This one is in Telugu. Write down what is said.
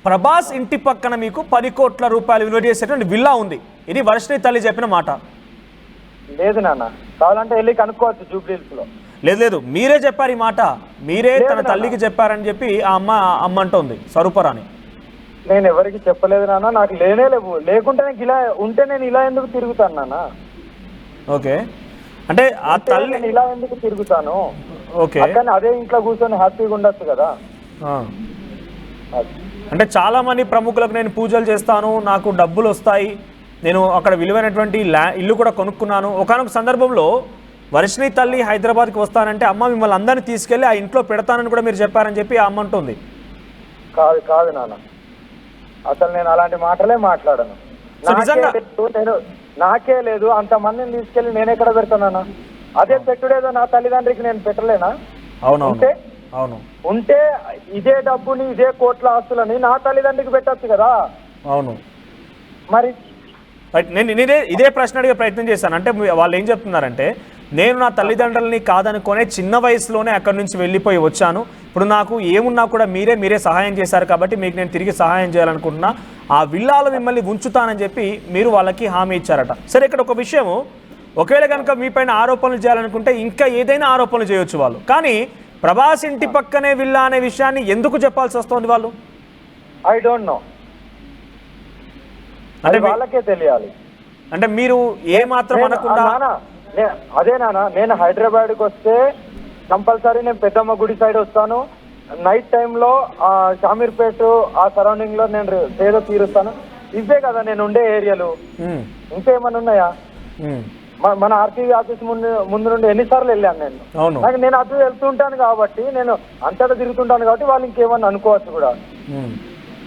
ప్రభాస్ ఇంటి పక్కన మీకు 10 కోట్ల రూపాయలు విలువ చేసేటువంటి విల్లా ఉంది. ఇది వర్షిణి తల్లి చెప్పిన మాట. లేదు నాన్న, కావాలంటే వెళ్ళి కనుక్కోవచ్చు జూబ్లీహిల్స్ లో. లేదు, మీరే చెప్పారు ఈ మాట. మీరే తన తల్లికి చెప్పారని చెప్పి ఆ అమ్మ అంటోంది స్వరూపరాణి. నేను ఎవరికి చెప్పలేదు నాన్న, నాకు లేనే లేవు. లేకుంటే నాకు ఇలా ఉంటే నేను ఇలా ఎందుకు తిరుగుతాను నాన్న? ఓకే, అంటే ఆ తల్లి ఇలా ఎందుకు తిరుగుతాను? ఓకే, కానీ అదే ఇంట్లో కూర్చొని హ్యాపీగా ఉండొచ్చు కదా. అంటే చాలా మంది ప్రముఖులకు నేను పూజలు చేస్తాను, నాకు డబ్బులు వస్తాయి, నేను అక్కడ విలువైనటువంటి ఇల్లు కూడా కొనుక్కున్నాను. ఒకనొక సందర్భంలో వర్షిణి తల్లి హైదరాబాద్కి వస్తానంటే అమ్మ మిమ్మల్ని అందరినీ తీసుకెళ్ళి ఆ ఇంట్లో పెడతానని కూడా మీరు చెప్పారని చెప్పి ఆ అమ్మ అంటుంది. కాదు నాన్న, అసలు నేను అలాంటి మాటలే మాట్లాడను. నాకే లేదు, అంతమందిని తీసుకెళ్ళి నేను ఎక్కడ పెడతానా? అదే పెట్టుడేదో నా తల్లిదండ్రికి నేను పెట్టలేనా? అవును, ఉంటే ఇదే డబ్బుని ఇదే కోట్ల ఆస్తులని నా తల్లిదండ్రికి పెట్టచ్చు కదా. అవును, మరి నేను ఇదే ప్రశ్న అడిగే ప్రయత్నం చేశాను. అంటే వాళ్ళు ఏం చెప్తున్నారంటే, నేను నా తల్లిదండ్రులని కాదనుకునే చిన్న వయసులోనే అక్కడి నుంచి వెళ్ళిపోయి వచ్చాను. ఇప్పుడు నాకు ఏమున్నా కూడా మీరే సహాయం చేశారు కాబట్టి మీకు నేను తిరిగి సహాయం చేయాలనుకుంటున్నా. ఆ విల్లాలో మిమ్మల్ని ఉంచుతానని చెప్పి మీరు వాళ్ళకి హామీ ఇచ్చారట. సరే, ఇక్కడ ఒక విషయము, ఒకవేళ కనుక మీపైన ఆరోపణలు చేయాలనుకుంటే ఇంకా ఏదైనా ఆరోపణలు చేయొచ్చు వాళ్ళు. కానీ ప్రభాస్ ఇంటి పక్కనే విల్లా అనే విషయాన్ని ఎందుకు చెప్పాల్సి వస్తుంది వాళ్ళు? ఐ డోంట్ నో, అంటే వాళ్ళకే తెలియాలి. అంటే మీరు ఏ మాత్రం అనకుండా అదే నాన్న, నేను హైదరాబాద్కి వస్తే కంపల్సరీ నేను పెద్దమ్మ గుడి సైడ్ వస్తాను. నైట్ టైంలో షామీర్పేట ఆ సరౌండింగ్ లో నేను ఏదో తీరుస్తాను. ఇవే కదా నేను ఉండే ఏరియాలు, ఇంకేమన్నా ఉన్నాయా? మన ఆర్టీవీ ఆఫీస్ ముందు నుండి ఎన్నిసార్లు వెళ్ళాను నేను అటు వెళ్తుంటాను కాబట్టి, నేను అంతటా తిరుగుతుంటాను కాబట్టి వాళ్ళు ఇంకేమన్నా అనుకోవచ్చు కూడా.